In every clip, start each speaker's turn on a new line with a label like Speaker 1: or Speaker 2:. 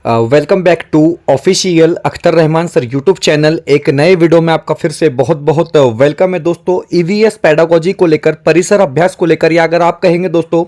Speaker 1: Welcome back to official Akhtar Rahman sir YouTube channel. एक नए video में आपका फिर से बहुत बहुत वेलकम है दोस्तों। ईवीएस पेडागोजी को लेकर, परिसर अभ्यास को लेकर, या अगर आप कहेंगे दोस्तों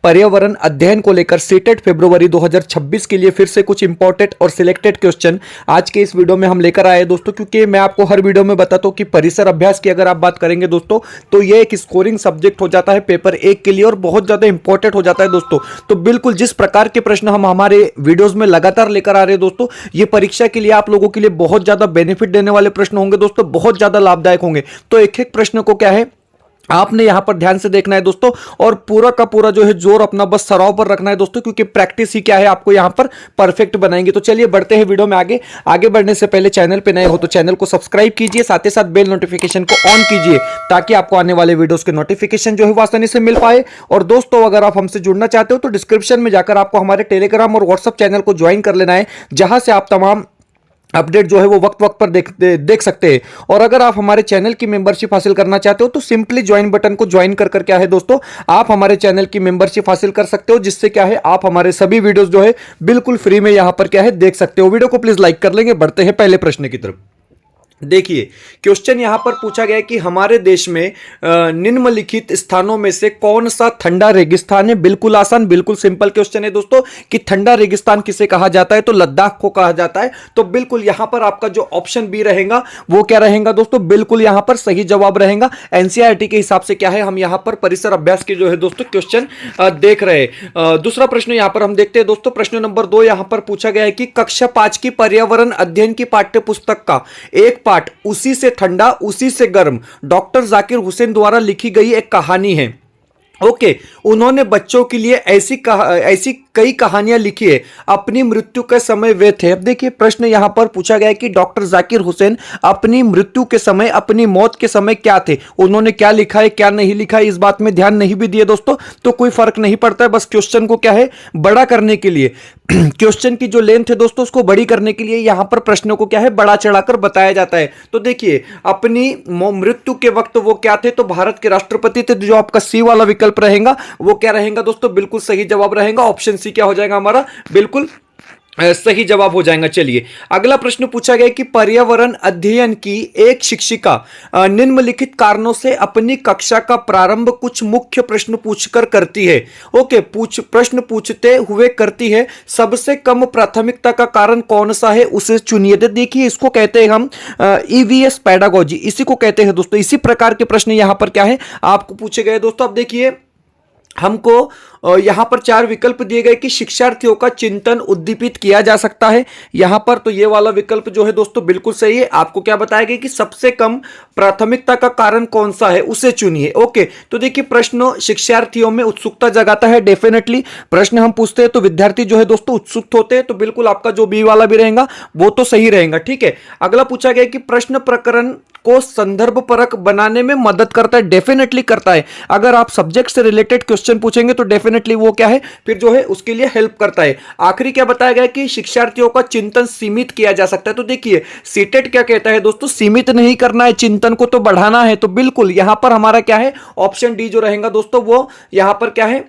Speaker 1: पर्यावरण अध्ययन को लेकर सीटेट फरवरी 2026 के लिए फिर से कुछ इंपॉर्टेंट और सिलेक्टेड क्वेश्चन आज के इस वीडियो में हम लेकर आए दोस्तों। क्योंकि मैं आपको हर वीडियो में बताता हूं कि परिसर अभ्यास की अगर आप बात करेंगे दोस्तों तो ये एक स्कोरिंग सब्जेक्ट हो जाता है पेपर 1 के लिए और बहुत ज्यादा इंपॉर्टेंट हो जाता है दोस्तों। तो बिल्कुल जिस प्रकार के प्रश्न हम हमारे वीडियोज में लगातार लेकर आ रहे हैं दोस्तों, ये परीक्षा के लिए आप लोगों के लिए बहुत ज्यादा बेनिफिट देने वाले प्रश्न होंगे दोस्तों, बहुत ज्यादा लाभदायक होंगे। तो एक एक प्रश्न को क्या है आपने यहां पर ध्यान से देखना है दोस्तों, और पूरा का पूरा जो है जोर अपना बस सराव पर रखना है दोस्तों, क्योंकि प्रैक्टिस ही क्या है आपको यहां पर परफेक्ट बनाएंगे। तो चलिए बढ़ते हैं वीडियो में आगे। आगे बढ़ने से पहले चैनल पे नए हो तो चैनल को सब्सक्राइब कीजिए, साथ ही साथ बेल नोटिफिकेशन को ऑन कीजिए ताकि आपको आने वाले वीडियोस के नोटिफिकेशन जो है वो आसानी से मिल पाए। और दोस्तों अगर आप हमसे जुड़ना चाहते हो तो डिस्क्रिप्शन में जाकर आपको हमारे टेलीग्राम और व्हाट्सएप चैनल को ज्वाइन कर लेना है, जहां से आप तमाम अपडेट जो है वो वक्त वक्त पर देख सकते हैं। और अगर आप हमारे चैनल की मेंबरशिप हासिल करना चाहते हो तो सिंपली ज्वाइन बटन को ज्वाइन कर क्या है दोस्तों, आप हमारे चैनल की मेंबरशिप हासिल कर सकते हो, जिससे क्या है आप हमारे सभी वीडियोस जो है बिल्कुल फ्री में यहां पर क्या है देख सकते हो। वीडियो को प्लीज लाइक कर लेंगे। बढ़ते हैं पहले प्रश्न की तरफ। देखिए क्वेश्चन यहां पर पूछा गया है कि हमारे देश में निम्नलिखित स्थानों में से कौन सा ठंडा रेगिस्तान है। बिल्कुल आसान, बिल्कुल सिंपल क्वेश्चन है दोस्तों कि ठंडा रेगिस्तान किसे कहा जाता है, तो लद्दाख को कहा जाता है। तो बिल्कुल यहां पर आपका जो ऑप्शन बी रहेगा वो क्या रहेगा दोस्तों, बिल्कुल यहां पर सही जवाब रहेगा। एनसीईआरटी के हिसाब से क्या है हम यहां पर परिसर अभ्यास के जो है दोस्तों क्वेश्चन देख रहे हैं। दूसरा प्रश्न यहां पर हम देखते हैं दोस्तों, प्रश्न नंबर 2 यहां पर पूछा गया है कि कक्षा 5 की पर्यावरण अध्ययन की पाठ्य पुस्तक का एक पाठ उसी से ठंडा उसी से गर्म डॉक्टर जाकिर हुसैन द्वारा लिखी गई एक कहानी है। ओके, उन्होंने बच्चों के लिए ऐसी कई कहानियां लिखी है। अपनी मृत्यु के समय वे थे। अब देखिए प्रश्न यहां पर पूछा गया है कि डॉक्टर जाकिर हुसैन अपनी मृत्यु के समय, अपनी मौत के समय क्या थे, उन्होंने क्या लिखा है क्या नहीं लिखा है, इस बात में ध्यान नहीं भी दिए दोस्तों तो कोई फर्क नहीं पड़ता है। बस क्वेश्चन को क्या है बड़ा करने के लिए क्वेश्चन की जो लेंथ है दोस्तों उसको बड़ी करने के लिए यहां पर प्रश्नों को क्या है बड़ा चढ़ाकर बताया जाता है। तो देखिए अपनी मृत्यु के वक्त वो क्या थे, तो भारत के राष्ट्रपति थे। जो आपका सी वाला विकल्प रहेगा वो क्या रहेगा दोस्तों, बिल्कुल सही जवाब रहेगा। ऑप्शन सी क्या हो जाएगा हमारा, बिल्कुल सही जवाब हो जाएगा। चलिए अगला प्रश्न पूछा गया कि पर्यावरण अध्ययन की एक शिक्षिका निम्नलिखित कारणों से अपनी कक्षा का प्रारंभ कुछ मुख्य प्रश्न पूछकर करती है। ओके, प्रश्न पूछते हुए करती है। सबसे कम प्राथमिकता का कारण कौन सा है उसे चुनिए। तो देखिए इसको कहते हैं हम ईवीएस पेडागोजी, इसी को कहते हैं दोस्तों। इसी प्रकार के प्रश्न यहां पर क्या है आपको पूछे गए दोस्तों। अब देखिए हमको यहां पर 4 विकल्प दिए गए कि शिक्षार्थियों का चिंतन उद्दीपित किया जा सकता है यहां पर, तो ये वाला विकल्प जो है दोस्तों बिल्कुल सही है। आपको क्या बताया गया कि सबसे कम प्राथमिकता का कारण कौन सा है उसे चुनिए। ओके, तो देखिए प्रश्न शिक्षार्थियों में उत्सुकता जगाता है। डेफिनेटली प्रश्न हम पूछते हैं तो विद्यार्थी जो है दोस्तों उत्सुक होते हैं, तो बिल्कुल आपका जो बी वाला भी रहेगा वो तो सही रहेगा। ठीक है, अगला पूछा गया कि प्रश्न प्रकरण को संदर्भ परक बनाने में मदद करता है। डेफिनेटली करता है। अगर आप सब्जेक्ट से रिलेटेड क्वेश्चन पूछेंगे तो डेफिनेटली वो क्या है फिर जो है उसके लिए हेल्प करता है। आखिरी क्या बताया गया कि शिक्षार्थियों का चिंतन सीमित किया जा सकता है। तो देखिए सीटेट क्या कहता है दोस्तों, सीमित नहीं करना है, चिंतन को तो बढ़ाना है। तो बिल्कुल यहां पर हमारा क्या है ऑप्शन डी जो रहेगा दोस्तों वो यहां पर क्या है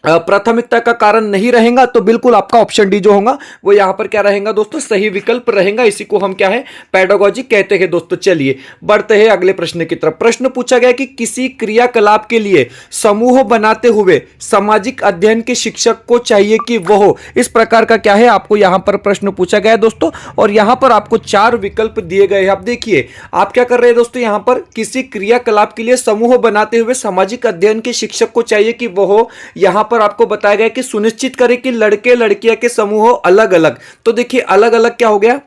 Speaker 1: प्राथमिकता का कारण नहीं रहेगा। तो बिल्कुल आपका ऑप्शन डी जो होगा वो यहां पर क्या रहेगा दोस्तों, सही विकल्प रहेगा। इसी को हम क्या है पेडागोजी कहते हैं दोस्तों। चलिए बढ़ते हैं अगले प्रश्न की तरफ। प्रश्न पूछा गया कि किसी क्रियाकलाप के लिए समूह बनाते हुए सामाजिक अध्ययन के शिक्षक को चाहिए कि वह इस प्रकार का क्या है आपको यहां पर प्रश्न पूछा गया है दोस्तों, और यहां पर आपको 4 विकल्प दिए गए हैं। अब देखिए आप क्या कर रहे हैं दोस्तों, यहां पर किसी क्रियाकलाप के लिए समूह बनाते हुए सामाजिक अध्ययन के शिक्षक को चाहिए कि वह यहां पर आपको बताया गया कि सुनिश्चित करें कि लड़के लड़कियां के समूह अलग अलग। तो देखिए अलग अलग क्या हो गया,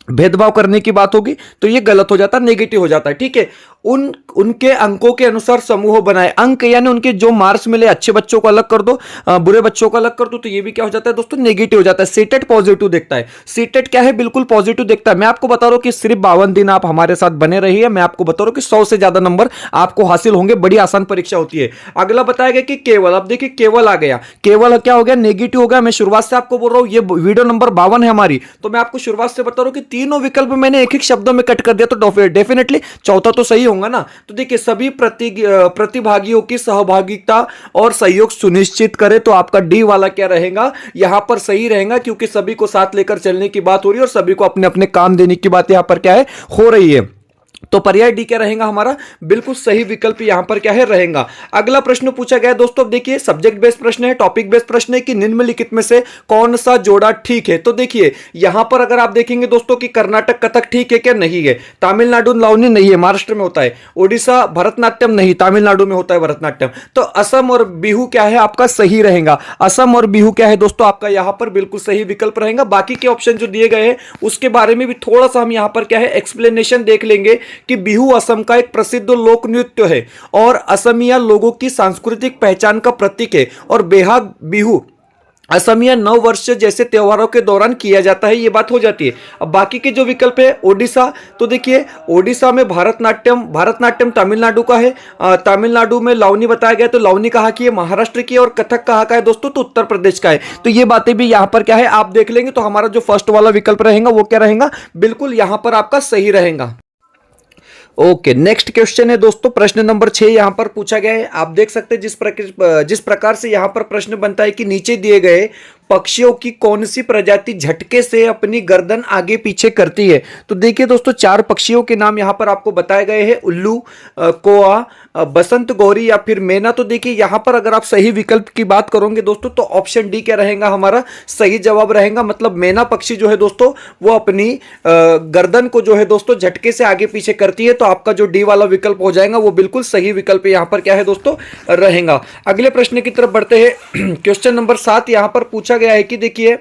Speaker 1: भेदभाव करने की बात होगी तो ये गलत हो जाता है, नेगेटिव हो जाता है। ठीक है, उनके अंकों के अनुसार समूह बनाए। अंक यानी उनके जो मार्क्स मिले, अच्छे बच्चों को अलग कर दो, बुरे बच्चों को अलग कर दो, तो ये भी क्या हो जाता है दोस्तों, नेगेटिव हो जाता है। सीटेट पॉजिटिव देखता है। सीटेट क्या है, बिल्कुल पॉजिटिव देखता है। मैं आपको बता रहा हूं कि सिर्फ 52 दिन आप हमारे साथ बने रहिए। मैं आपको बता रहा हूं कि 100 से ज्यादा नंबर आपको हासिल होंगे। बड़ी आसान परीक्षा होती है। अगला बताया गया कि केवल, अब देखिए केवल आ गया, केवल क्या हो गया, नेगेटिव हो गया। मैं शुरुआत से आपको बोल रहा हूं ये वीडियो नंबर 52 है हमारी, तो मैं आपको शुरुआत से बता रहा हूं कि तीनों विकल्प मैंने एक एक शब्दों में कट कर दिया, तो डेफिनेटली चौथा तो सही होगा ना, तो देखिए सभी प्रतिभागियों की सहभागिता और सहयोग सुनिश्चित करे, तो आपका डी वाला क्या रहेगा यहां पर सही रहेगा, क्योंकि सभी को साथ लेकर चलने की बात हो रही है और सभी को अपने अपने काम देने की बात यहां पर क्या है हो रही है। तो पर्याय डी क्या रहेगा हमारा बिल्कुल सही विकल्प यहां पर क्या है रहेगा। अगला प्रश्न पूछा गया है दोस्तों, अब देखिए सब्जेक्ट बेस्ड प्रश्न है, टॉपिक बेस्ड प्रश्न है कि निम्नलिखित में से कौन सा जोड़ा ठीक है। तो देखिए यहां पर अगर आप देखेंगे दोस्तों कि कर्नाटक कथक ठीक है क्या, नहीं है। तमिलनाडु लावनी नहीं है, महाराष्ट्र में होता है। ओडिशा भरतनाट्यम नहीं, तमिलनाडु में होता है भरतनाट्यम। तो असम और बिहू क्या है आपका सही रहेगा। असम और बिहू क्या है दोस्तों आपका यहां पर बिल्कुल सही विकल्प रहेगा। बाकी के ऑप्शन जो दिए गए हैं उसके बारे में भी थोड़ा सा हम यहां पर क्या है एक्सप्लेनेशन देख लेंगे कि बिहू असम का एक प्रसिद्ध लोक नृत्य है और असमिया लोगों की सांस्कृतिक पहचान का प्रतीक है, और बेहाग बिहू असमिया नव वर्ष जैसे त्योहारों के दौरान किया जाता है, ये बात हो जाती है। अब बाकी के जो विकल्प है ओडिशा, तो देखिए ओडिशा में भारतनाट्यम तमिलनाडु का है, तमिलनाडु में लावनी बताया गया तो लावनी कहा कि ये महाराष्ट्र की, और कथक कहा का है दोस्तों तो उत्तर प्रदेश का है। तो ये बातें भी यहां पर क्या है आप देख लेंगे, तो हमारा जो फर्स्ट वाला विकल्प रहेगा वो क्या रहेगा बिल्कुल यहां पर आपका सही रहेगा। ओके, नेक्स्ट क्वेश्चन है दोस्तों, प्रश्न नंबर 6 यहां पर पूछा गया है। आप देख सकते हैं जिस प्रकार से यहां पर प्रश्न बनता है कि नीचे दिए गए पक्षियों की कौन सी प्रजाति झटके से अपनी गर्दन आगे पीछे करती है। तो देखिए दोस्तों 4 पक्षियों के नाम यहां पर आपको बताए गए हैं, उल्लू, कोआ, बसंत गौरी या फिर मैना। तो देखिए यहां पर अगर आप सही विकल्प की बात करोगे दोस्तों तो ऑप्शन डी क्या रहेगा हमारा सही जवाब रहेगा। मतलब मैना पक्षी जो है दोस्तों वो अपनी गर्दन को जो है दोस्तों झटके से आगे पीछे करती है, तो आपका जो डी वाला विकल्प हो जाएगा वो बिल्कुल सही विकल्प यहां पर क्या है दोस्तों रहेगा। अगले प्रश्न की तरफ बढ़ते हैं। क्वेश्चन नंबर 7 यहां पर पूछा गया है कि देखिए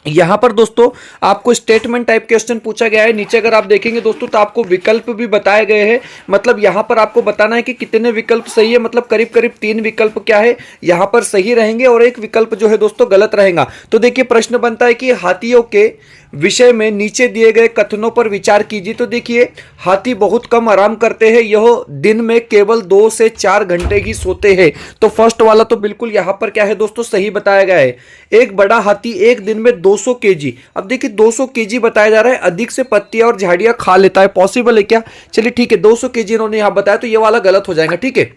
Speaker 1: यहां पर दोस्तों आपको स्टेटमेंट टाइप क्वेश्चन पूछा गया है। नीचे अगर आप देखेंगे दोस्तों तो आपको विकल्प भी बताए गए हैं। मतलब यहां पर आपको बताना है कि कितने विकल्प सही है, मतलब करीब करीब 3 विकल्प क्या है यहां पर सही रहेंगे और एक विकल्प जो है दोस्तों गलत रहेगा। तो देखिए प्रश्न बनता है कि हाथियों के विषय में नीचे दिए गए कथनों पर विचार कीजिए। तो देखिए हाथी बहुत कम आराम करते हैं, यह दिन में केवल 2 से 4 घंटे ही सोते हैं। तो फर्स्ट वाला तो बिल्कुल यहां पर क्या है दोस्तों सही बताया गया है। एक बड़ा हाथी एक दिन में 200 केजी, अब देखिए 200 केजी बताया जा रहा है, अधिक से पत्तियां और झाड़ियां खा लेता है, पॉसिबल है क्या? चलिए ठीक है 200 केजी इन्होंने यहां बताया, तो ये वाला गलत हो जाएगा। ठीक है,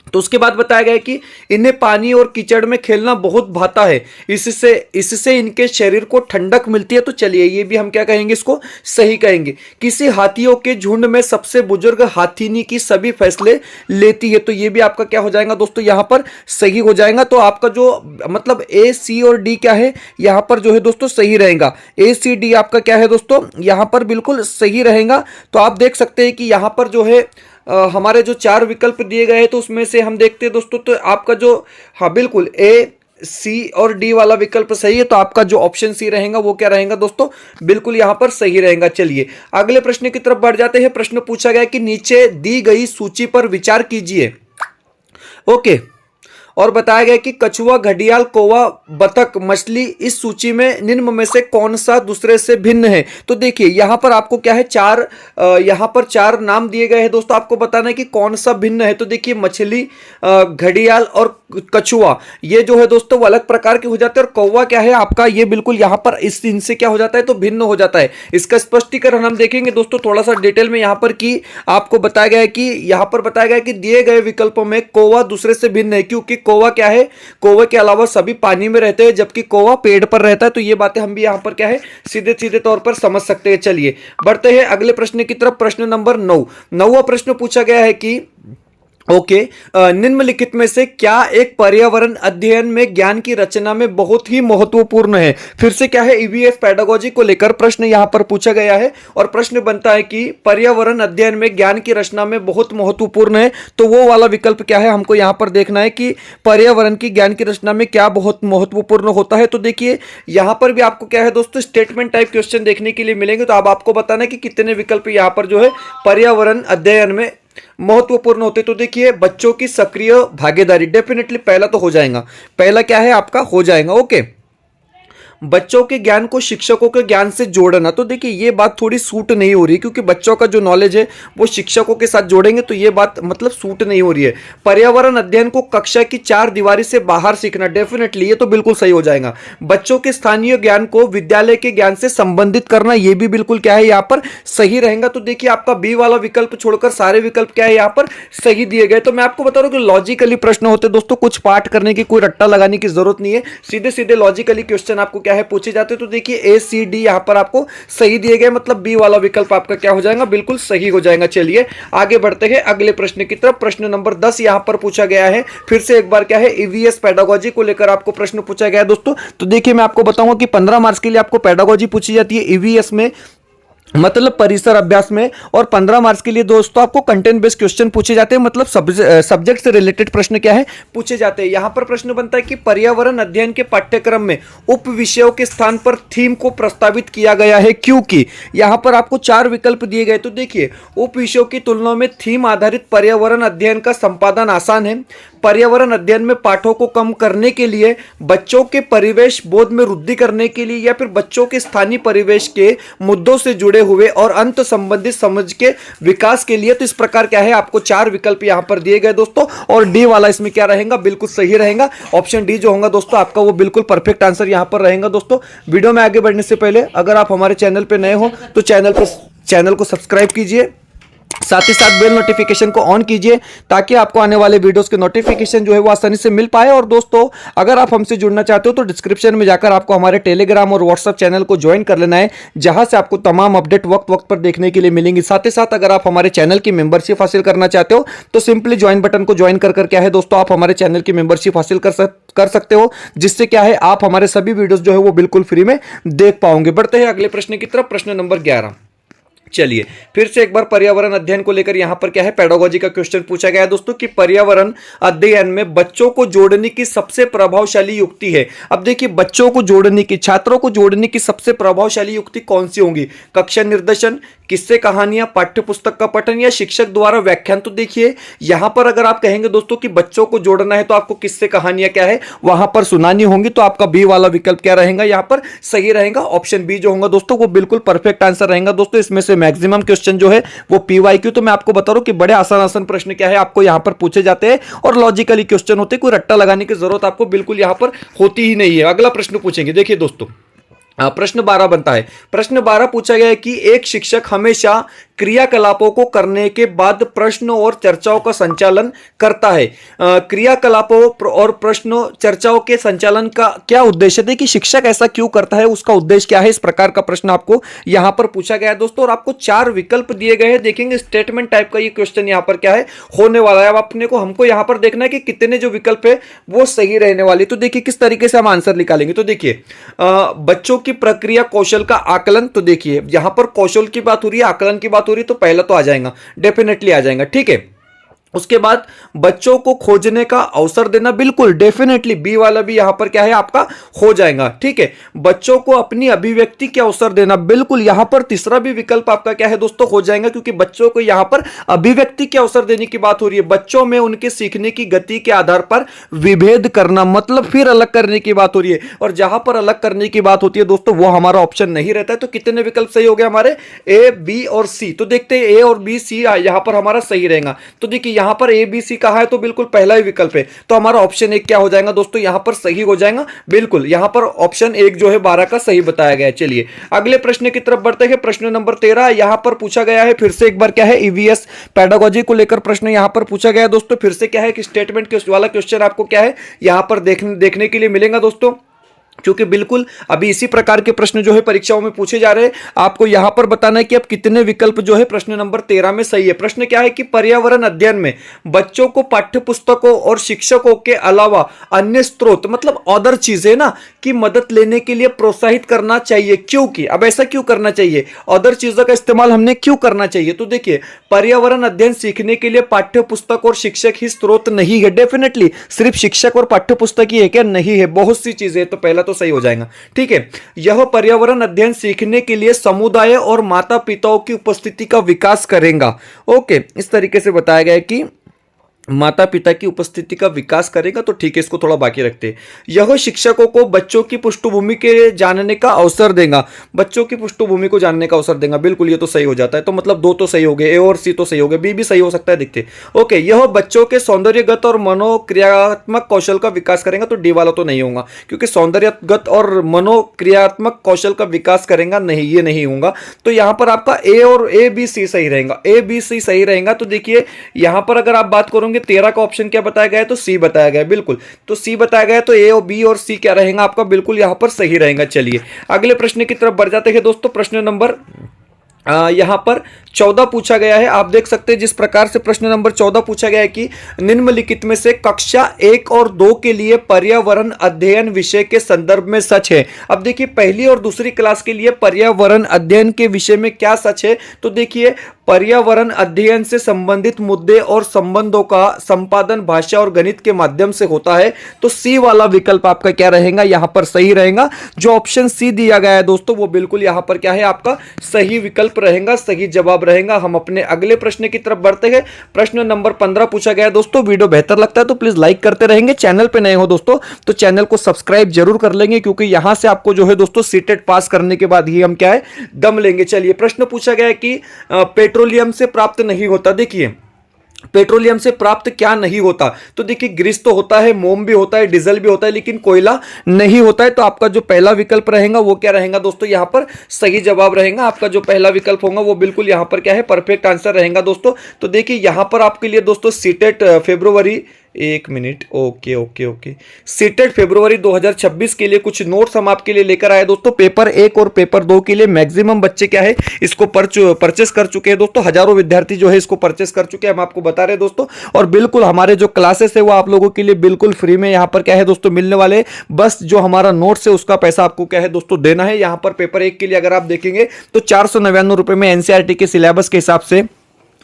Speaker 1: तो उसके बाद बताया गया है कि इन्हें पानी और कीचड़ में खेलना बहुत भाता है, इससे इनके शरीर को ठंडक मिलती है। तो चलिए ये भी हम क्या कहेंगे इसको सही कहेंगे। किसी हाथियों के झुंड में सबसे बुजुर्ग हाथीनी की सभी फैसले लेती है। तो ये भी आपका क्या हो जाएगा दोस्तों यहां पर सही हो जाएगा। तो आपका जो मतलब ए सी और डी क्या है यहां पर जो है दोस्तों सही रहेगा। ए सी डी आपका क्या है दोस्तों यहां पर बिल्कुल सही रहेगा। तो आप देख सकते हैं कि यहां पर जो है हमारे जो 4 विकल्प दिए गए हैं तो उसमें से हम देखते हैं दोस्तों तो आपका जो हाँ बिल्कुल ए सी और डी वाला विकल्प सही है। तो आपका जो ऑप्शन सी रहेगा वो क्या रहेगा दोस्तों बिल्कुल यहां पर सही रहेगा। चलिए अगले प्रश्न की तरफ बढ़ जाते हैं। प्रश्न पूछा गया कि नीचे दी गई सूची पर विचार कीजिए। ओके, और बताया गया कि कछुआ, घड़ियाल, कौवा, बतख, मछली इस सूची में निम्न में से कौन सा दूसरे से भिन्न है। तो देखिए यहां पर आपको क्या है यहां पर 4 नाम दिए गए हैं दोस्तों, आपको बताना है कि कौन सा भिन्न है। तो देखिए मछली, घड़ियाल और कछुआ ये जो है दोस्तों वो अलग प्रकार के हो जाते हैं, और कौवा क्या है आपका ये बिल्कुल यहां पर इनसे क्या हो जाता है तो भिन्न हो जाता है। इसका स्पष्टीकरण हम देखेंगे दोस्तों थोड़ा सा डिटेल में यहां पर कि आपको बताया गया है कि यहां पर बताया गया है कि दिए गए विकल्पों में कौवा दूसरे से भिन्न है, क्योंकि कौवा क्या है कौवे के अलावा सभी पानी में रहते हैं जबकि कौवा पेड़ पर रहता है। तो ये बातें हम भी यहां पर क्या है सीधे सीधे तौर पर समझ सकते हैं। चलिए बढ़ते हैं अगले प्रश्न की तरफ। प्रश्न नंबर 9, 9वां प्रश्न पूछा गया है कि ओके, निम्नलिखित में से क्या एक पर्यावरण अध्ययन में ज्ञान की रचना में बहुत ही महत्वपूर्ण है। फिर से क्या है ईवीएस पेडागोजी को लेकर प्रश्न यहां पर पूछा गया है और प्रश्न बनता है कि पर्यावरण अध्ययन में ज्ञान की रचना में बहुत महत्वपूर्ण है। तो वो वाला विकल्प क्या है हमको यहां पर देखना है कि पर्यावरण की ज्ञान की रचना में क्या बहुत महत्वपूर्ण होता है। तो देखिए यहां पर भी आपको क्या है दोस्तों स्टेटमेंट टाइप क्वेश्चन देखने के लिए मिलेंगे। तो अब आपको बताना है कि कितने विकल्प यहां पर जो है पर्यावरण अध्ययन में महत्वपूर्ण होते। तो देखिए बच्चों की सक्रिय भागीदारी डेफिनेटली पहला तो हो जाएगा, पहला क्या है आपका हो जाएगा। ओके, बच्चों के ज्ञान को शिक्षकों के ज्ञान से जोड़ना, तो देखिए ये बात थोड़ी सूट नहीं हो रही, क्योंकि बच्चों का जो नॉलेज है वो शिक्षकों के साथ जोड़ेंगे तो ये बात मतलब सूट नहीं हो रही है। पर्यावरण अध्ययन को कक्षा की चार दीवारी से बाहर सीखना, डेफिनेटली ये तो बिल्कुल सही हो जाएगा। बच्चों के स्थानीय ज्ञान को विद्यालय के ज्ञान से संबंधित करना, ये भी बिल्कुल क्या है यहाँ पर सही रहेगा। तो देखिए आपका बी वाला विकल्प छोड़कर सारे विकल्प क्या है यहाँ पर सही दिए गए। तो मैं आपको बता रहा हूं कि लॉजिकली प्रश्न होते दोस्तों, कुछ पाठ करने की, कोई रट्टा लगाने की जरूरत नहीं है, सीधे सीधे लॉजिकली क्वेश्चन आपको क्या है पूछे जाते हैं। तो देखिए ए सी डी यहां पर आपको सही दिए गए, मतलब बी वाला विकल्प आपका क्या हो जाएगा, बिल्कुल सही हो जाएगा। चलिए आगे बढ़ते हैं अगले प्रश्न की तरफ। प्रश्न नंबर 10 यहां पर पूछा गया है, फिर से एक बार क्या है ईवीएस पेडागोजी को लेकर आपको प्रश्न पूछा गया है दोस्तों। तो देखिए मैं आपको बताऊंगा कि 15 मार्क्स के लिए आपको पेडागोजी पूछी जाती है ईवीएस में, मतलब परिसर अभ्यास में, और 15 मार्क्स के लिए दोस्तों आपको कंटेंट बेस्ड क्वेश्चन पूछे जाते हैं, मतलब सब्जेक्ट से रिलेटेड प्रश्न क्या है पूछे जाते हैं। यहां पर प्रश्न बनता है कि पर्यावरण अध्ययन के पाठ्यक्रम में उप विषयों के स्थान पर थीम को प्रस्तावित किया गया है, क्योंकि यहां पर आपको 4 विकल्प दिए गए। तो देखिए उप विषयों की तुलना में थीम आधारित पर्यावरण अध्ययन का संपादन आसान है, पर्यावरण अध्ययन में पाठों को कम करने के लिए, बच्चों के परिवेश बोध में वृद्धि करने के लिए, या फिर बच्चों के स्थानीय परिवेश के मुद्दों से जुड़े हुए और अंत संबंधित समझ के विकास के लिए। तो इस प्रकार क्या है आपको 4 विकल्प यहां पर दिए गए दोस्तों, और डी वाला इसमें क्या रहेगा, बिल्कुल सही रहेगा। ऑप्शन डी जो होगा दोस्तों आपका वो बिल्कुल परफेक्ट आंसर यहां पर रहेगा। दोस्तों वीडियो में आगे बढ़ने से पहले अगर आप हमारे चैनल पर नए हो तो चैनल को सब्सक्राइब कीजिए, साथ ही साथ बेल नोटिफिकेशन को ऑन कीजिए, ताकि आपको आने वाले वीडियोस के नोटिफिकेशन जो है वो आसानी से मिल पाए। और दोस्तों अगर आप हमसे जुड़ना चाहते हो तो डिस्क्रिप्शन में जाकर आपको हमारे टेलीग्राम और व्हाट्सएप चैनल को ज्वाइन कर लेना है, जहां से आपको तमाम अपडेट वक्त वक्त पर देखने के लिए मिलेंगी। साथ ही साथ अगर आप हमारे चैनल की मेंबरशिप हासिल करना चाहते हो तो सिंपली ज्वाइन बटन को ज्वाइन कर क्या है दोस्तों आप हमारे चैनल की मेंबरशिप हासिल कर सकते हो, जिससे क्या है आप हमारे सभी वीडियोस जो है वो बिल्कुल फ्री में देख पाओगे। बढ़ते हैं अगले प्रश्न की तरफ, प्रश्न नंबर 11। चलिए फिर से एक बार पर्यावरण अध्ययन को लेकर यहां पर क्या है पेडागोजी का क्वेश्चन पूछा गया है दोस्तों कि पर्यावरण अध्ययन में बच्चों को जोड़ने की सबसे प्रभावशाली युक्ति है। अब देखिए बच्चों को जोड़ने की, छात्रों को जोड़ने की सबसे प्रभावशाली युक्ति कौन सी होंगी, कक्षा निर्देशन, किस्से कहानियां, पाठ्य पुस्तक का पठन, या शिक्षक द्वारा व्याख्यान। तो देखिए यहां पर अगर आप कहेंगे दोस्तों कि बच्चों को जोड़ना है तो आपको किस्से कहानियां क्या है वहां पर सुनानी होंगी, तो आपका बी वाला विकल्प क्या रहेगा यहां पर सही रहेगा। ऑप्शन बी जो होगा दोस्तों वो बिल्कुल परफेक्ट आंसर रहेगा। दोस्तों इसमें से मैक्सिमम क्वेश्चन जो है वो पीवाईक्यू, तो मैं आपको बता रहा हूं कि बड़े आसान आसान प्रश्न क्या है आपको यहां पर पूछे जाते हैं और लॉजिकली क्वेश्चन होते हैं, कोई रट्टा लगाने की जरूरत आपको बिल्कुल यहां पर होती ही नहीं है। अगला प्रश्न पूछेंगे, देखिए दोस्तों प्रश्न 12 बनता है। प्रश्न 12 पूछा गया है कि एक शिक्षक हमेशा क्रियाकलापों को करने के बाद प्रश्न और चर्चाओं का संचालन करता है। क्रियाकलापों और प्रश्नों चर्चाओं के संचालन का क्या उद्देश्य है कि शिक्षक ऐसा क्यों करता है, उसका उद्देश्य क्या है, इस प्रकार का प्रश्न आपको यहां पर पूछा गया है दोस्तों। और आपको 4 विकल्प दिए गए हैं, देखेंगे स्टेटमेंट टाइप का ये क्वेश्चन यहां पर क्या है होने वाला है। अब अपने को हमको यहां पर देखना है कि कितने जो विकल्प है वो सही रहने वाले। तो देखिए किस तरीके से हम आंसर निकालेंगे। तो देखिए बच्चों की प्रक्रिया कौशल का आकलन, तो देखिए यहां पर कौशल की बात हो रही है, आकलन की बात हो रही है, तो पहला तो आ जाएगा, डेफिनेटली आ जाएगा, ठीक है। उसके बाद बच्चों को खोजने का अवसर देना, बिल्कुल डेफिनेटली बी वाला भी यहां पर क्या है आपका हो जाएगा, ठीक है। बच्चों को अपनी अभिव्यक्ति के अवसर देना, बिल्कुल यहां पर तीसरा भी विकल्प आपका क्या है दोस्तों हो जाएगा, क्योंकि बच्चों को यहां पर अभिव्यक्ति के अवसर देने की बात हो रही है। बच्चों में उनके सीखने की गति के आधार पर विभेद करना, मतलब फिर अलग करने की बात हो रही है, और जहां पर अलग करने की बात होती है दोस्तों वो हमारा ऑप्शन नहीं रहता है। तो कितने विकल्प सही हो गए हमारे, ए, बी और सी। तो देखते हैं ए और बी सी यहां पर हमारा सही रहेगा। तो देखिए यहां पर ए बी सी कहा है तो बिल्कुल पहला ही विकल्प है, तो हमारा ऑप्शन 1 क्या हो जाएगा दोस्तों यहां पर सही हो जाएगा। बिल्कुल यहां पर ऑप्शन 1 जो है 12 का सही बताया गया है। चलिए अगले प्रश्न की तरफ बढ़ते हैं। प्रश्न नंबर 13 यहां पर पूछा गया है, फिर से एक बार क्या है ईवीएस पेडागोजी को लेकर प्रश्न यहां पर पूछा गया है दोस्तों। फिर से क्या है कि स्टेटमेंट वाला क्वेश्चन आपको क्या है यहां पर देखने के लिए मिलेगा दोस्तों, क्योंकि बिल्कुल अभी इसी प्रकार के प्रश्न जो है परीक्षाओं में पूछे जा रहे हैं। आपको यहां पर बताना है कि अब कितने विकल्प जो है प्रश्न नंबर 13 में सही है। प्रश्न क्या है कि पर्यावरण अध्ययन में बच्चों को पाठ्य पुस्तकों और शिक्षकों के अलावा अन्य स्रोत, मतलब अदर चीजें ना, की मदद लेने के लिए प्रोत्साहित करना चाहिए। क्योंकि अब ऐसा क्यों करना चाहिए, अदर चीजों का इस्तेमाल हमने क्यों करना चाहिए। तो देखिए पर्यावरण अध्ययन सीखने के लिए पाठ्य पुस्तक और शिक्षक ही स्रोत नहीं है, डेफिनेटली सिर्फ शिक्षक और पाठ्य पुस्तक ही है क्या, नहीं है, बहुत सी चीजें। तो पहला तो सही हो जाएगा, ठीक है। यह पर्यावरण अध्ययन सीखने के लिए समुदाय और माता पिताओं की उपस्थिति का विकास करेगा। ओके, इस तरीके से बताया गया है कि माता पिता की उपस्थिति का विकास करेगा तो ठीक है, इसको थोड़ा बाकी रखते हैं। यह शिक्षकों को बच्चों की पृष्ठभूमि के जानने का अवसर देगा, बच्चों की पृष्ठभूमि को जानने का अवसर देगा, बिल्कुल ये तो सही हो जाता है। तो मतलब दो तो सही हो गए, ए और सी तो सही हो गए, बी भी सही हो सकता है, देखते ओके। यह बच्चों के सौंदर्यगत और मनोक्रियात्मक कौशल का विकास करेगा, तो डी वाला तो नहीं होगा, क्योंकि सौंदर्यगत और मनोक्रियात्मक कौशल का विकास करेगा, नहीं ये नहीं होगा। तो यहां पर आपका ए और ए बी सी सही रहेगा, ए बी सी सही रहेगा। तो देखिए यहां पर अगर आप बात करोगे 13 का ऑप्शन क्या बताया गया है, तो सी बताया गया है, बिल्कुल। तो सी बताया गया है, तो ए और बी और सी क्या रहेगा आपका, बिल्कुल यहां पर सही रहेगा। चलिए अगले प्रश्न की तरफ बढ़ जाते हैं दोस्तों। प्रश्न नंबर यहां पर 14 पूछा गया है। आप देख सकते हैं जिस प्रकार से प्रश्न नंबर 14 पूछा गया है कि निम्नलिखित में से कक्षा 1 और 2 के लिए पर्यावरण अध्ययन विषय के संदर्भ में सच है। अब देखिए पहली और दूसरी क्लास के लिए पर्यावरण अध्ययन के विषय में क्या सच है, तो देखिए पर्यावरण अध्ययन से संबंधित मुद्दे और संबंधों का संपादन भाषा और गणित के माध्यम से होता है। तो सी वाला विकल्प आपका क्या रहेगा, यहां पर सही रहेगा। जो ऑप्शन सी दिया गया है दोस्तों वो बिल्कुल यहां पर क्या है आपका सही विकल्प रहेगा, सही जवाब रहेगा। हम अपने अगले प्रश्न की तरफ बढ़ते हैं। प्रश्न नंबर 15 पूछा गया है दोस्तों। वीडियो बेहतर लगता है तो प्लीज लाइक करते रहेंगे। चैनल पे नए हो दोस्तों तो चैनल को सब्सक्राइब जरूर कर लेंगे, क्योंकि यहां से आपको जो है दोस्तों सीटेट पास करने के बाद ही हम क्या है दम लेंगे। चलिए प्रश्न पूछा गया है कि पेट्रोलियम से प्राप्त नहीं होता। देखिए पेट्रोलियम से प्राप्त क्या नहीं होता, तो देखिए ग्रीस तो होता है, मोम भी होता है, डीजल भी होता है, लेकिन कोयला नहीं होता है। तो आपका जो पहला विकल्प रहेगा वो क्या रहेगा दोस्तों, यहां पर सही जवाब रहेगा। आपका जो पहला विकल्प होगा वो बिल्कुल यहां पर क्या है परफेक्ट आंसर रहेगा दोस्तों। तो देखिए यहां पर आपके लिए दोस्तों सीटेट फरवरी, एक minute, okay okay okay, CTET फरवरी 2026 के लिए कुछ नोट्स हम आपके लिए लेकर आए दोस्तों। पेपर 1 और पेपर 2 के लिए मैक्सिमम बच्चे क्या है इसको परचेस कर चुके हैं दोस्तों। हजारों विद्यार्थी जो है इसको परचेस कर चुके हैं, हम आपको बता रहे हैं दोस्तों। और बिल्कुल हमारे जो क्लासेस है वो आप लोगों के लिए बिल्कुल फ्री में यहां पर क्या है दोस्तों मिलने वाले। बस जो हमारा नोट्स है उसका पैसा आपको क्या है दोस्तों देना है। यहां पर पेपर 1 के लिए अगर आप देखेंगे तो 499 रुपए में एनसीईआरटी के सिलेबस के हिसाब से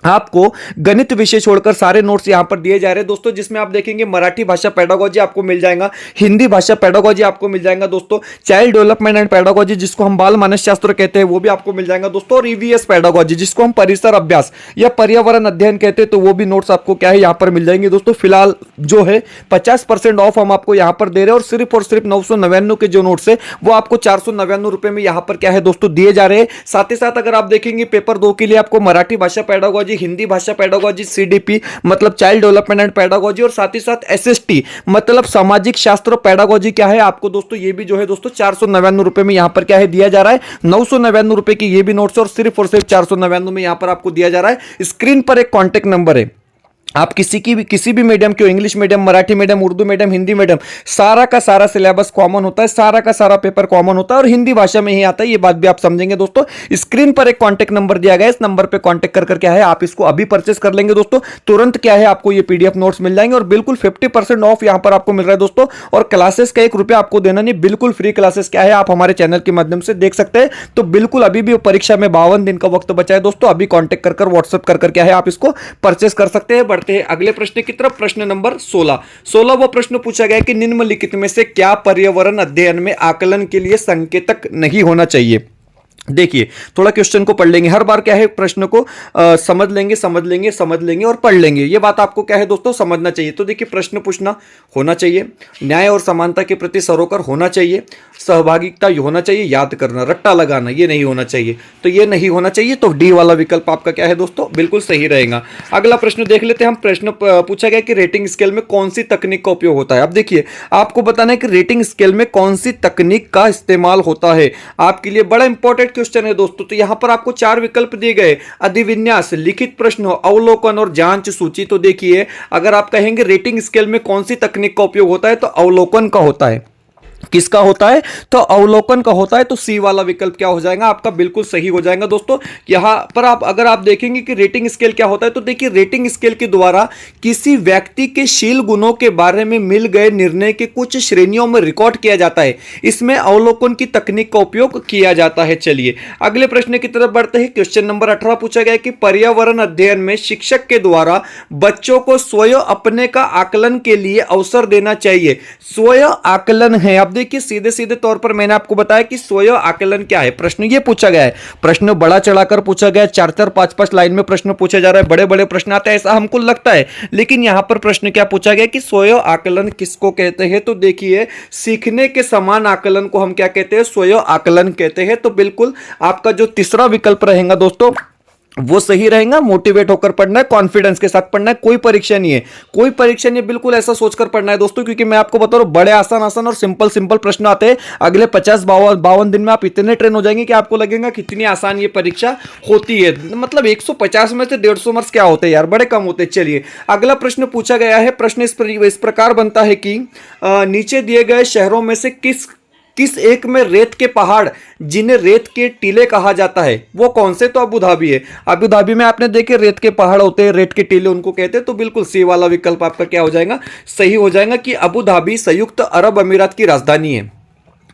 Speaker 1: आपको गणित विषय छोड़कर सारे नोट्स यहां पर दिए जा रहे हैं दोस्तों, जिसमें आप देखेंगे मराठी भाषा पेडागोजी आपको मिल जाएगा, हिंदी भाषा पेडागोजी आपको मिल जाएगा दोस्तों, चाइल्ड डेवलपमेंट एंड पेडागोजी जिसको हम बाल मानस शास्त्र कहते हैं वो भी आपको मिल जाएगा दोस्तों, और ईवीएस पेडागोजी जिसको हम परिसर अभ्यास या पर्यावरण अध्ययन कहते हैं तो वो भी नोट्स आपको क्या है यहां पर मिल जाएंगे दोस्तों। फिलहाल जो है 50% ऑफ हम आपको यहां पर दे रहे हैं, और सिर्फ 999 के जो नोट्स है वो आपको 499 रुपए में यहां पर क्या है दोस्तों दिए जा रहे हैं। साथ ही साथ अगर आप देखेंगे पेपर 2 के लिए आपको मराठी भाषा पेडागोजी, हिंदी भाषा पेडागोजी, सीडीपी मतलब चाइल्ड डेवलपमेंट एंड पेडागोजी, और साथ ही साथ एसएसटी मतलब सामाजिक शास्त्र पेडागोजी क्या है आपको दोस्तों ये भी जो है दोस्तों 499 रुपए में यहां पर क्या है दिया जा रहा है। 999 रुपए की ये भी नोट्स और सिर्फ 499 में यहां पर आपको दिया जा रहा है। स्क्रीन पर एक कॉन्टेक्ट नंबर है, आप किसी भी मीडियम के, English medium, Marathi medium, Urdu medium, Hindi medium, सारा का सारा सिलेबस कॉमन होता है, सारा का सारा पेपर कॉमन होता है और हिंदी भाषा में ही आता है, ये बात भी आप समझेंगे दोस्तों। स्क्रीन पर एक कांटेक्ट नंबर दिया गया है, इस नंबर पे कांटेक्ट कर क्या है आप इसको अभी परचेस कर लेंगे दोस्तों। तुरंत क्या है आपको ये पीडीएफ नोट्स मिल जाएंगे और बिल्कुल 50% ऑफ यहां पर आपको मिल रहा है दोस्तों। और क्लासेस का 1 रुपया आपको देना नहीं, बिल्कुल फ्री क्लासेस क्या है आप हमारे चैनल के माध्यम से देख सकते हैं। तो बिल्कुल अभी भी परीक्षा में 52 दिन का वक्त बचा है दोस्तों, अभी कॉन्टेक्ट कर व्हाट्सएप कर क्या है आप इसको परचेस कर सकते हैं। बढ़ते हैं अगले प्रश्न की तरफ। प्रश्न नंबर 16 वो प्रश्न पूछा गया कि निम्नलिखित में से क्या पर्यावरण अध्ययन में आकलन के लिए संकेतक नहीं होना चाहिए। देखिए थोड़ा क्वेश्चन को पढ़ लेंगे, हर बार क्या है प्रश्न को समझ लेंगे और पढ़ लेंगे, ये बात आपको क्या है दोस्तों समझना चाहिए। तो देखिए प्रश्न पूछना होना चाहिए, न्याय और समानता के प्रति सरोकार होना चाहिए, सहभागिता होना चाहिए, याद करना, रट्टा लगाना ये नहीं होना चाहिए, तो ये नहीं होना चाहिए। तो डी वाला विकल्प आपका क्या है दोस्तों बिल्कुल सही रहेगा। अगला प्रश्न देख लेते हैं हम। प्रश्न पूछा गया कि रेटिंग स्केल में कौन सी तकनीक का उपयोग होता है। अब देखिए आपको बताना है कि रेटिंग स्केल में कौन सी तकनीक का इस्तेमाल होता है, आपके लिए बड़ा इंपॉर्टेंट क्वेश्चन है दोस्तों। तो यहां पर आपको 4 विकल्प दिए गए, अधिविन्यास, लिखित प्रश्न, अवलोकन और जांच सूची। तो देखिए अगर आप कहेंगे रेटिंग स्केल में कौन सी तकनीक का उपयोग होता है तो अवलोकन का होता है। किसका होता है तो अवलोकन का होता है। तो सी वाला विकल्प क्या हो जाएगा आपका बिल्कुल सही हो जाएगा दोस्तों। यहां पर अगर आप देखेंगे कि रेटिंग स्केल क्या होता है तो देखिए रेटिंग स्केल के द्वारा किसी व्यक्ति के शील गुणों के बारे में मिल गए निर्णय के कुछ श्रेणियों में रिकॉर्ड किया जाता है, इसमें अवलोकन की तकनीक का उपयोग किया जाता है। चलिए अगले प्रश्न की तरफ बढ़ते हैं। क्वेश्चन नंबर 18 पूछा गया कि पर्यावरण अध्ययन में शिक्षक के द्वारा बच्चों को स्वयं अपने का आकलन के लिए अवसर देना चाहिए। स्वयं आकलन है, अब देखिए सीधे सीधे तौर पर मैंने आपको बताया कि स्वयं आकलन क्या है। प्रश्न ये पूछा गया है, प्रश्न बड़ा चढ़ाकर पूछा गया है, 4-4 5-5 लाइन में प्रश्न पूछा जा रहा है, बड़े बड़े प्रश्न आते हैं ऐसा हमको लगता है, लेकिन यहां पर प्रश्न क्या पूछा गया कि स्वयं आकलन किसको कहते हैं। तो देखिए सीखने के समान आकलन को हम क्या कहते हैं, स्वयं आकलन कहते हैं। तो बिल्कुल आपका जो तीसरा विकल्प रहेगा दोस्तों वो सही रहेगा। मोटिवेट होकर पढ़ना है, कॉन्फिडेंस के साथ पढ़ना है, कोई परीक्षा नहीं है, कोई परीक्षा नहीं है, बिल्कुल ऐसा सोचकर पढ़ना है दोस्तों, क्योंकि मैं आपको बता रहा हूं बड़े आसान आसान और सिंपल सिंपल प्रश्न आते हैं। अगले 50-52 दिन में आप इतने ट्रेन हो जाएंगे कि आपको लगेगा कितनी आसान ये परीक्षा होती है। मतलब 150 में से 150 मार्क्स क्या होते हैं यार, बड़े कम होते हैं। चलिए अगला प्रश्न पूछा गया है, प्रश्न इस प्रकार बनता है कि नीचे दिए गए शहरों में से किस एक में रेत के पहाड़ जिन्हें रेत के टीले कहा जाता है वो कौन से। तो अबू धाबी है। अबू धाबी में आपने देखे रेत के पहाड़ होते हैं, रेत के टीले उनको कहते हैं। तो बिल्कुल सी वाला विकल्प आपका क्या हो जाएगा, सही हो जाएगा कि अबू धाबी संयुक्त अरब अमीरात की राजधानी है।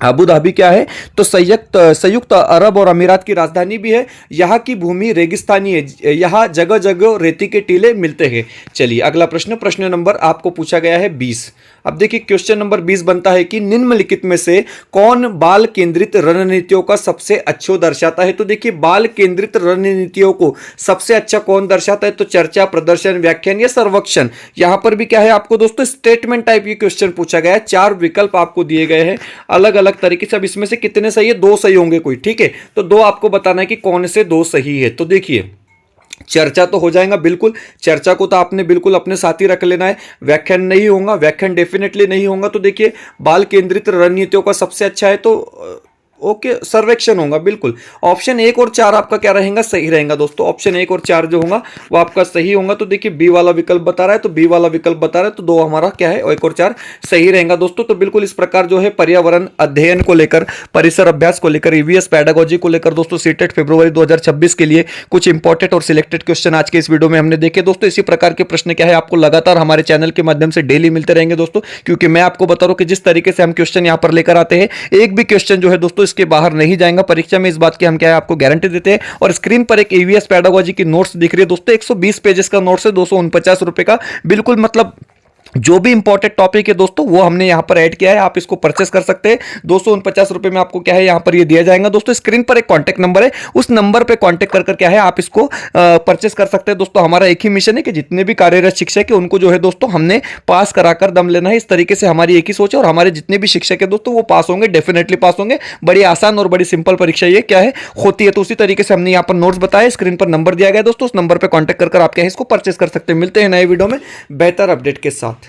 Speaker 1: अबू धाबी क्या है, तो संयुक्त अरब और अमीरात की राजधानी भी है। यहाँ की भूमि रेगिस्तानी है, यहाँ जगह जगह रेती के टीले मिलते हैं। चलिए अगला प्रश्न, प्रश्न नंबर आपको पूछा गया है 20। अब देखिए क्वेश्चन नंबर 20 बनता है कि निम्नलिखित में से कौन बाल केंद्रित रणनीतियों का सबसे अच्छा दर्शाता है। तो देखिए बाल केंद्रित रणनीतियों को सबसे अच्छा कौन दर्शाता है, तो चर्चा, प्रदर्शन, व्याख्यान या सर्वेक्षण। यहां पर भी क्या है आपको दोस्तों स्टेटमेंट टाइप की क्वेश्चन पूछा गया है। 4 विकल्प आपको दिए गए हैं अलग अलग तरीके से। अब इसमें से कितने सही है, 2 सही होंगे कोई, ठीक है। तो 2 आपको बताना है कि कौन से 2 सही है। तो देखिए चर्चा तो हो जाएगा, बिल्कुल चर्चा को तो आपने बिल्कुल अपने साथ ही रख लेना है। व्याख्यान नहीं होगा, व्याख्यान डेफिनेटली नहीं होगा। तो देखिए बाल केंद्रित रणनीतियों का सबसे अच्छा है तो ओके सर्वेक्षण होगा बिल्कुल। ऑप्शन 1 और 4 आपका क्या रहेगा, सही रहेगा दोस्तों। ऑप्शन 1 और 4 जो होगा वो आपका सही होगा। तो देखिए बी वाला विकल्प बता रहा है, तो बी वाला विकल्प बता रहा है, तो 2 हमारा क्या है, 1 और 4 सही रहेगा दोस्तों। तो बिल्कुल इस प्रकार जो है पर्यावरण अध्ययन को लेकर, परिसर अभ्यास को लेकर, ईवीएस पैडागोजी को लेकर दोस्तों सीटेट फरवरी 2026 के लिए कुछ इंपॉर्टेंट और सिलेक्टेड क्वेश्चन आज के इस वीडियो में हमने देखे दोस्तों। इसी प्रकार के प्रश्न क्या है आपको लगातार हमारे चैनल के माध्यम से डेली मिलते रहेंगे दोस्तों, क्योंकि मैं आपको बता रहा हूं कि जिस तरीके से हम क्वेश्चन यहां पर लेकर आते हैं, एक भी क्वेश्चन जो है दोस्तों इसके बाहर नहीं जाएगा परीक्षा में, इस बात की हम क्या है आपको गारंटी देते हैं। और स्क्रीन पर एक ईवीएस पैडागोजी की नोट्स दिख रही है दोस्तों, 120 पेजेस का नोट्स है, 249 रुपए का। बिल्कुल मतलब जो भी इंपॉर्टेंट टॉपिक है दोस्तों वो हमने यहां पर ऐड किया है, आप इसको परचेस कर सकते हैं। 249 रुपए में आपको क्या है यहां पर ये दिया जाएगा दोस्तों। स्क्रीन पर एक कांटेक्ट नंबर है, उस नंबर पे कांटेक्ट कर क्या है आप इसको परचेस कर सकते हैं दोस्तों। हमारा एक ही मिशन है कि जितने भी कार्यरत शिक्षक है उनको जो है दोस्तों हमने पास कराकर दम लेना है। इस तरीके से हमारी एक ही सोच है, और हमारे जितने भी शिक्षक है दोस्तों वो पास होंगे, डेफिनेटली पास होंगे। बड़ी आसान और बड़ी सिंपल परीक्षा ये क्या है होती है। तो उसी तरीके से हमने यहाँ पर नोट्स बताया, स्क्रीन पर नंबर दिया गया दोस्तों, उस नंबर पर कॉन्टेक्ट कर आप क्या है इसको परचेस कर सकते हैं। मिलते हैं नए वीडियो में बेहतर अपडेट के साथ।